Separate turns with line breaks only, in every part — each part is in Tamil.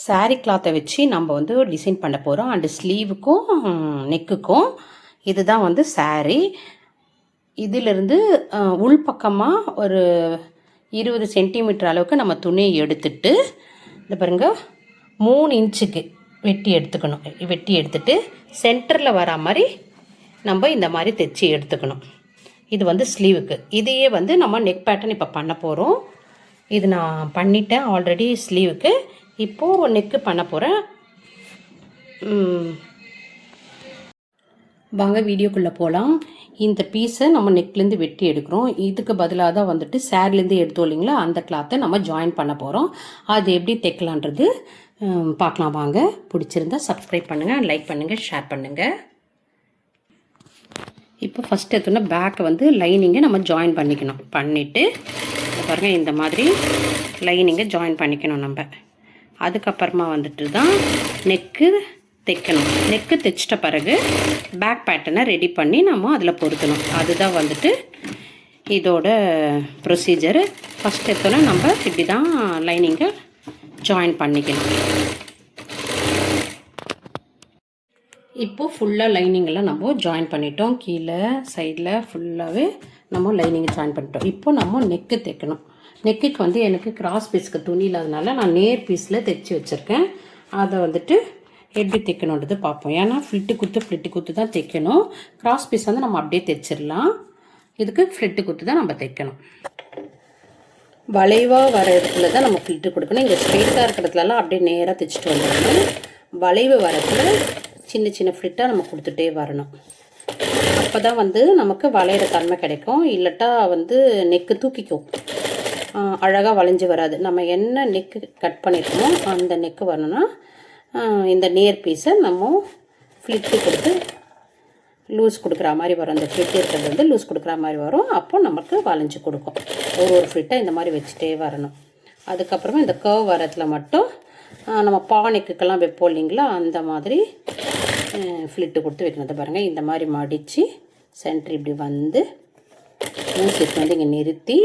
சாரீ கிளாத்தை வச்சு நம்ம வந்து டிசைன் பண்ண போகிறோம். அண்டு ஸ்லீவுக்கும் நெக்குக்கும் இதுதான் வந்து சாரீ. இதிலிருந்து உள்பக்கமாக ஒரு 20 சென்டிமீட்டர் அளவுக்கு நம்ம துணியை எடுத்துட்டு இந்த பாருங்க 3 இன்ச்சுக்கு வெட்டி எடுத்துட்டு சென்டரில் வரா மாதிரி நம்ம இந்த மாதிரி தைச்சி எடுத்துக்கணும். இது வந்து ஸ்லீவுக்கு. இதையே வந்து நம்ம நெக் பேட்டர்ன் இப்போ பண்ண போகிறோம். இது நான் பண்ணிட்டேன் ஆல்ரெடி ஸ்லீவுக்கு. இப்போது நெக்கு பண்ண போகிறேன். வாங்க வீடியோக்குள்ளே போகலாம். இந்த பீஸை நம்ம நெக்லேருந்து வெட்டி எடுக்கிறோம். இதுக்கு பதிலாக தான் வந்துட்டு சேரீலேருந்து எடுத்தோம் இல்லைங்களா, அந்த கிளாத்தை நம்ம ஜாயின் பண்ண போகிறோம். அது எப்படி தைக்கலான்றது பார்க்கலாம் வாங்க. பிடிச்சிருந்தா சப்ஸ்கிரைப் பண்ணுங்கள், லைக் பண்ணுங்கள், ஷேர் பண்ணுங்கள். இப்போ ஃபஸ்ட் எடுத்தோன்னா பேக்கை வந்து லைனிங்கை நம்ம ஜாயின் பண்ணிக்கணும். பண்ணிவிட்டு பாருங்கள் இந்த மாதிரி லைனிங்கை ஜாயின் பண்ணிக்கணும் நம்ம. அதுக்கப்புறமா வந்துட்டு தான் நெக்கு தைக்கணும். நெக்கு தைச்சிட்ட பிறகு பேக் பேட்டர்னை ரெடி பண்ணி நம்ம அதில் பொருத்தணும். அதுதான் வந்துட்டு இதோட ப்ரொசீஜரு. ஃபஸ்ட் எடுத்தோன்னா நம்ம இப்படி தான் லைனிங்கை ஜாயின் பண்ணிக்கணும். இப்போது ஃபுல்லாக லைனிங்கெல்லாம் நம்ம ஜாயின் பண்ணிட்டோம். கீழே சைடில் ஃபுல்லாகவே நம்ம லைனிங்கை ஜாயின் பண்ணிட்டோம். இப்போ நம்ம நெக்கு தைக்கணும். நெக்குக்கு வந்து எனக்கு கிராஸ் பீஸ்க்கு துணி இல்லாதனால நான் நேர் பீஸில் தைச்சி வச்சுருக்கேன். அதை வந்துட்டு எப்படி தைக்கணுன்றது பார்ப்போம். ஏன்னா ஃப்ளிட்டு குத்து தான் தைக்கணும். கிராஸ் பீஸ் வந்து நம்ம அப்படியே தைச்சிடலாம். இதுக்கு ஃப்ளிட்டு குத்து தான் நம்ம தைக்கணும். வளைவாக வர இடத்துல தான் நம்ம ஃப்ளிட்டு கொடுக்கணும். இங்கே ஸ்ட்ரெயிட்டாக இருக்கிறதுலலாம் அப்படியே நேராக தைச்சிட்டு வந்துடணும். வளைவு வரத்துல சின்ன சின்ன ஃப்ளிட்டாக நம்ம கொடுத்துட்டே வரணும். அப்போ தான் வந்து நமக்கு வளையிற தன்மை கிடைக்கும். இல்லட்டா வந்து நெக்கு தூக்கிக்கும், அழகாக வளைஞ்சி வராது. நம்ம என்ன நெக்கு கட் பண்ணியிருக்கோமோ அந்த நெக்கு வரணும்னா இந்த நேர் பீஸை நம்ம ஃப்ளிட்டு கொடுத்து லூஸ் கொடுக்குற மாதிரி வரும். அந்த ஃப்ளிட் இருக்கிறது வந்து லூஸ் கொடுக்குற மாதிரி வரும். அப்போ நமக்கு வளைஞ்சி கொடுக்கும். ஒரு ஃப்ளிட்டாக இந்த மாதிரி வச்சுட்டே வரணும். அதுக்கப்புறமா இந்த கர்வ் வரத்துல மட்டும் நம்ம பானைக்குக்கெல்லாம் வைப்போம் இல்லைங்களா, அந்த மாதிரி ஃப்ளிட்டு கொடுத்து வைக்கணும். பாருங்கள் இந்த மாதிரி மடித்து சென்டர் இப்படி வந்து ஊசிக்கு வந்து இங்கே நிறுத்தி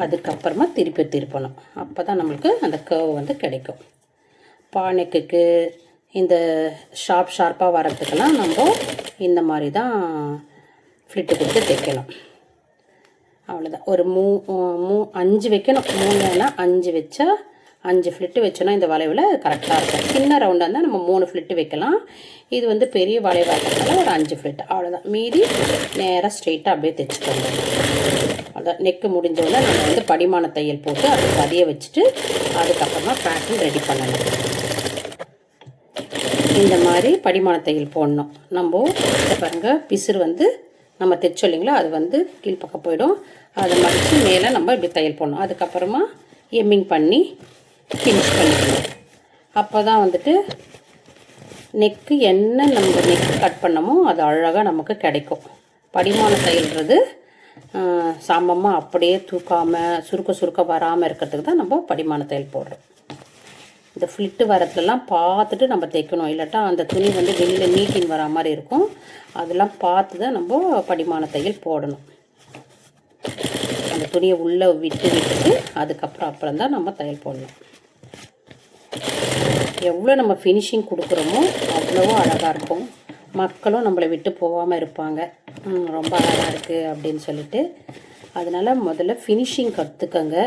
அதுக்கப்புறமா திருப்பணும். அப்போ தான் நம்மளுக்கு அந்த கர்வ் வந்து கிடைக்கும். பானைக்கு இந்த ஷார்ப்பாக வரத்துக்கெல்லாம் நம்ம இந்த மாதிரி தான் ஃப்ளிட்டு கொடுத்து தைக்கணும். அவ்வளோதான். ஒரு 5 வைக்கணும். 3னா 5 வச்சா 5 ஃப்ளிட்டு வச்சோன்னா இந்த வளைவில் கரெக்டாக இருக்கும். சின்ன ரவுண்டாக இருந்தால் நம்ம 3 ஃப்ளிட்டு வைக்கலாம். இது வந்து பெரிய வளைவாக இருக்கிறதுனால ஒரு 5 ஃப்ளிட்டு அவ்வளோதான். மீதி நேராக ஸ்ட்ரெயிட்டாக அப்படியே தைச்சிக்கோங்க. அவ்வளோதான். நெக்கு முடிஞ்சோடனே நம்ம வந்து படிமான தையல் போட்டு அதை பதிய வச்சுட்டு அதுக்கப்புறமா பேட்டர்ன் ரெடி பண்ணணும். இந்த மாதிரி படிமான தையல் போடணும். நம்ம பாருங்கள் பிசுறு வந்து நம்ம தைச்சோம் இல்லைங்களா, அது வந்து கீழ்ப்பக்கம் போயிடும். அதை மடித்து மேலே நம்ம இப்படி தையல் போடணும். அதுக்கப்புறமா எம்மிங் பண்ணி ஃபினிஷ் பண்ணிக்கணும். அப்போ தான் வந்துட்டு நெக்கு என்ன நம்ம நெக்கு கட் பண்ணமோ அது அழகாக நமக்கு கிடைக்கும். படிமான தையல்ன்றது சாமமாக அப்படியே தூக்காமல் சுருக்க வராமல் இருக்கிறதுக்கு தான் நம்ம படிமான தையல் போடுறோம். இந்த ஃப்ளிட்டு வரத்துலலாம் பார்த்துட்டு நம்ம தைக்கணும். இல்லாட்டா அந்த துணி வந்து வெளியில் நீட்டின் வரா மாதிரி இருக்கும். அதெல்லாம் பார்த்து தான் நம்ம படிமான தையல் போடணும். அந்த துணியை உள்ளே விட்டுட்டு அதுக்கப்புறம் தான் நம்ம தையல் போடணும். எவ்வளோ நம்ம ஃபினிஷிங் கொடுக்குறோமோ அவ்வளவோ அழகாக இருக்கும். மக்களும் நம்மளை விட்டு போகாமல் இருப்பாங்க. ரொம்ப அழகாக இருக்குது அப்படின்னு சொல்லிட்டு. அதனால் முதல்ல ஃபினிஷிங் கற்றுக்கங்க.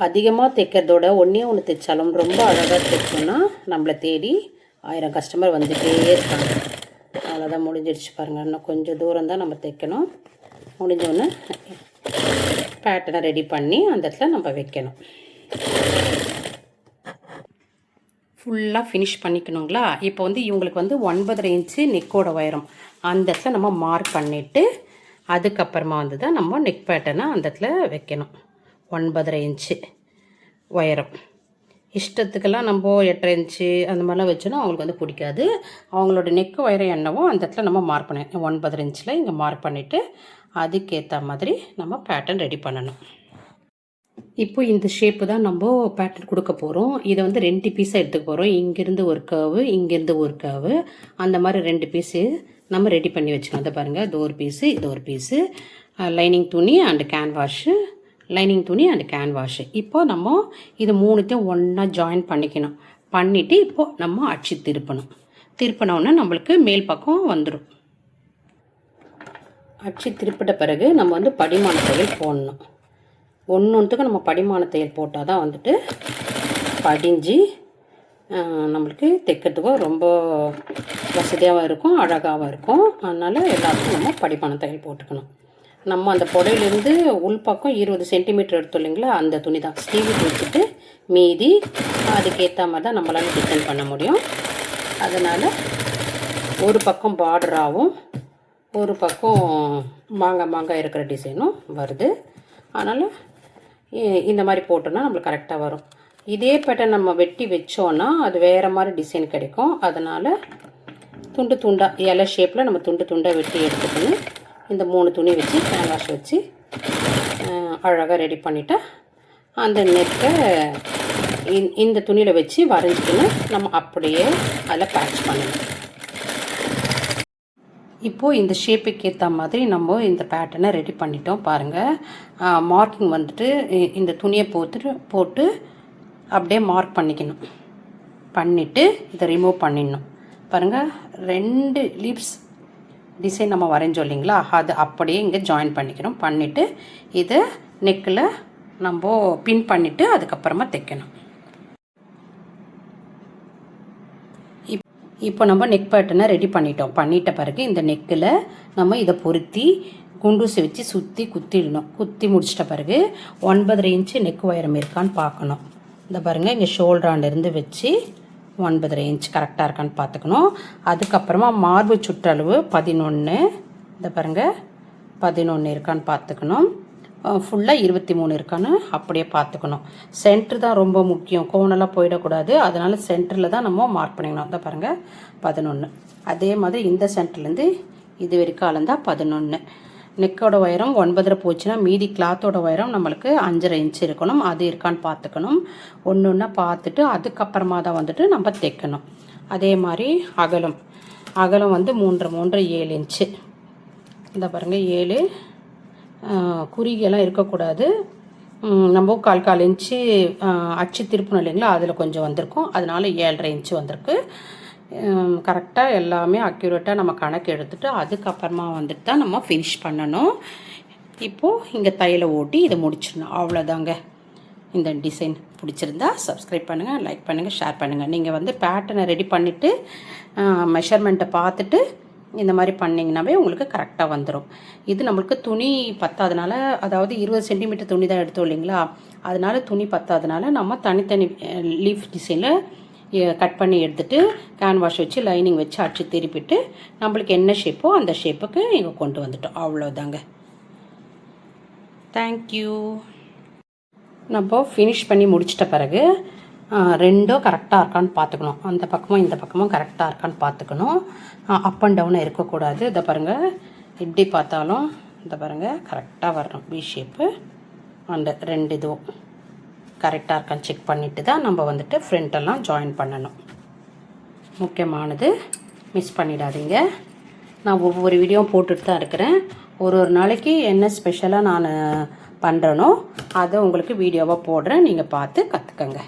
அதிகமாக தைக்கிறதோட ஒன்று தைச்சாலும் ரொம்ப அழகாக தைச்சோன்னா நம்மளை தேடி 1000 கஸ்டமர் வந்துகிட்டே இருக்காங்க. அவ்வளோதான், முடிஞ்சிடுச்சு பாருங்கள். இன்னும் கொஞ்சம் தூரம் தான் நம்ம தைக்கணும். முடிஞ்சோடனே பேட்டர்னை ரெடி பண்ணி அந்த இடத்துல நம்ம வைக்கணும். ஃபுல்லாக ஃபினிஷ் பண்ணிக்கணுங்களா. இப்போ வந்து இவங்களுக்கு வந்து 9.5 இன்ச்சு நெக்கோட உயரம் அந்த இடத்துல நம்ம மார்க் பண்ணிவிட்டு அதுக்கப்புறமா வந்து தான் நம்ம நெக் பேட்டர்னை அந்த இடத்துல வைக்கணும். 9.5 இன்ச்சு உயரம். இஷ்டத்துக்கெல்லாம் நம்ம 8.5 இன்ச்சு அந்த மாதிரிலாம் வச்சோன்னா அவங்களுக்கு வந்து பிடிக்காது. அவங்களோட நெக்கு உயரம் என்னவோ அந்த இடத்துல நம்ம மார்க் பண்ண 9.5 இன்ச்சில் இங்கே மார்க் பண்ணிவிட்டு அதுக்கேற்ற மாதிரி நம்ம பேட்டர்ன் ரெடி பண்ணணும். இப்போ இந்த ஷேப்பு தான் நம்ம பேட்டர்ன் கொடுக்க போகிறோம். இதை வந்து 2 பீஸாக எடுத்துக்க போகிறோம். இங்கேருந்து ஒரு கர்வு, இங்கேருந்து ஒரு கர்வு, அந்த மாதிரி 2 பீஸு நம்ம ரெடி பண்ணி வச்சுக்கணும். அதை பாருங்கள், இது ஒரு பீஸு, இது ஒரு பீஸு. லைனிங் துணி அண்டு கேன்வாஷு லைனிங் துணி அண்ட் கேன்வாஷு. இப்போ நம்ம இது மூணுத்தையும் ஒன்றா ஜாயின் பண்ணிக்கணும். பண்ணிவிட்டு இப்போது நம்ம அச்சு திருப்பணும். திருப்பினோன்னா நம்மளுக்கு மேல் பக்கம் வந்துடும். அச்சு திருப்பிட்ட பிறகு நம்ம வந்து படிமான தையல் போடணும். ஒன்றுத்துக்கு நம்ம படிமான தையல் போட்டால் தான் வந்துட்டு படிஞ்சு நம்மளுக்கு தைக்கிறதுக்கும் ரொம்ப வசதியாகவும் இருக்கும், அழகாகவும் இருக்கும். அதனால் எல்லாத்துக்கும் நம்ம படிமான தையல் போட்டுக்கணும். நம்ம அந்த புடையிலேருந்து உள்பக்கம் 20 சென்டிமீட்டர் எடுத்தோம் இல்லைங்களா, அந்த துணி தான் ஸ்டீவிட் வச்சுட்டு மீதி அதுக்கேற்ற மாதிரி தான் நம்மளால் டிசைன் பண்ண முடியும். அதனால் ஒரு பக்கம் பார்டராகவும் ஒரு பக்கம் மாங்காய் இருக்கிற டிசைனும் வருது. அதனால் இந்த மாதிரி போட்டோன்னா நம்மளுக்கு கரெக்டாக வரும். இதே பேட்டர்ன் நம்ம வெட்டி வச்சோன்னா அது வேறு மாதிரி டிசைன் கிடைக்கும். அதனால் துண்டு துண்டாக இலை ஷேப்பில் நம்ம துண்டு துண்டாக வெட்டி எடுத்துக்கணும். இந்த 3 துணி வச்சு கேன்வாஷ் வச்சு அழகாக ரெடி பண்ணிவிட்டா அந்த நெக்கை இந்த துணியில் வச்சு வரைஞ்சிக்கணும். நம்ம அப்படியே அதில் பேட்ச் பண்ணணும். இப்போது இந்த ஷேப்புக்கு ஏற்ற மாதிரி நம்ம இந்த பேட்டர்னை ரெடி பண்ணிட்டோம். பாருங்கள், மார்க்கிங் வந்துட்டு இந்த துணியை போட்டு அப்படியே மார்க் பண்ணிக்கணும். பண்ணிவிட்டு இதை ரிமூவ் பண்ணிடணும். பாருங்கள், 2 லீவ்ஸ் டிசைன் நம்ம வரைஞ்சோம் இல்லைங்களா, அது அப்படியே இங்கே ஜாயின் பண்ணிக்கணும். பண்ணிவிட்டு இதை நெக்கில் நம்ம பின் பண்ணிவிட்டு அதுக்கப்புறமா தைக்கணும். இப்போ நம்ம நெக் பேட்டர்னை ரெடி பண்ணிட்டோம். பண்ணிட்ட பிறகு இந்த நெக்கில் நம்ம இதை பொருத்தி குண்டூசி வச்சு சுற்றி குத்திடணும். குத்தி முடிச்சிட்ட பிறகு 9.5 இன்ச்சு நெக் உயரம் இருக்கான்னு பார்க்கணும். இந்த பாருங்கள், இங்கே ஷோல்டராண்டிருந்து வச்சு 9.5 இன்ச் கரெக்டாக இருக்கான்னு பார்த்துக்கணும். அதுக்கப்புறமா மார்பு சுற்றளவு 11, இந்த பாருங்கள் 11 இருக்கான்னு பார்த்துக்கணும். ஃபுல்லாக 23 இருக்கான்னு அப்படியே பார்த்துக்கணும். சென்ட்ரு தான் ரொம்ப முக்கியம், கோணெல்லாம் போயிடக்கூடாது. அதனால் சென்டரில் தான் நம்ம மார்க் பண்ணிக்கணும். இந்த பாருங்கள் 11. அதே மாதிரி இந்த சென்டர்லேருந்து இது வரைக்கும் அளந்தால் 11. நெக்கோட உயரம் 9 போச்சுன்னா மீதி கிளாத்தோட உயரம் நம்மளுக்கு 5.5 இன்ச்சு இருக்கணும். அது இருக்கான்னு பார்த்துக்கணும். ஒன்று ஒன்றா பார்த்துட்டு அதுக்கப்புறமா தான் வந்துட்டு நம்ம தைக்கணும். அதே மாதிரி அகலம் வந்து 3 7 இன்ச்சு. இந்த பாருங்கள் 7 குறுகியெல்லாம் இருக்கக்கூடாது. நம்ம 1/4 இன்ச்சு அச்சு திருப்பணும் இல்லைங்களா, அதில் கொஞ்சம் வந்திருக்கும். அதனால 7.5 இன்ச்சு வந்திருக்கு. கரெக்டாக எல்லாமே அக்யூரேட்டாக நம்ம கணக்கு எடுத்துகிட்டு அதுக்கப்புறமா வந்துட்டு தான் நம்ம ஃபினிஷ் பண்ணணும். இப்போது இங்கே தையலை ஓட்டி இதை முடிச்சிடணும். அவ்வளோதாங்க. இந்த டிசைன் பிடிச்சிருந்தா சப்ஸ்கிரைப் பண்ணுங்கள், லைக் பண்ணுங்கள், ஷேர் பண்ணுங்கள். நீங்கள் வந்து பேட்டர்னை ரெடி பண்ணிவிட்டு மெஷர்மெண்ட்டை பார்த்துட்டு இந்த மாதிரி பண்ணிங்கன்னாவே உங்களுக்கு கரெக்டாக வந்துடும். இது நம்மளுக்கு துணி பத்தாதனால, அதாவது 20 சென்டிமீட்டர் துணி தான் எடுத்தோம் இல்லைங்களா, அதனால் துணி பத்தாதனால நம்ம தனித்தனி லீஃப் டிசைனில் கட் பண்ணி எடுத்துகிட்டு கேன்வாஷ் வச்சு லைனிங் வச்சு அடிச்சு திருப்பிட்டு நம்மளுக்கு என்ன ஷேப்போ அந்த ஷேப்புக்கு இங்கே கொண்டு வந்துட்டோம். அவ்வளோதாங்க. தேங்க்யூ. நம்ம ஃபினிஷ் பண்ணி முடிச்சிட்ட பிறகு ரெண்டும் கரெக்டாக இருக்கான்னு பார்த்துக்கணும். அந்த பக்கமும் இந்த பக்கமும் கரெக்டாக இருக்கான்னு பார்த்துக்கணும். அப் அண்ட் டவுனாக இருக்கக்கூடாது. இதை பாருங்கள், எப்படி பார்த்தாலும் இதை பாருங்கள் கரெக்டாக வரணும். பி ஷேப்பு அண்டு 2 இதுவும் கரெக்டாக இருக்கான்னு செக் பண்ணிவிட்டு தான் நம்ம வந்துட்டு ஃப்ரண்ட்டெல்லாம் ஜாயின் பண்ணணும். முக்கியமானது, மிஸ் பண்ணிடாதீங்க. நான் ஒவ்வொரு வீடியோவும் போட்டுட்டு தான் இருக்கிறேன். ஒரு நாளைக்கு என்ன ஸ்பெஷலாக நான் பண்ணுறேனோ அதை உங்களுக்கு வீடியோவாக போடுறேன். நீங்கள் பார்த்து கற்றுக்கங்க.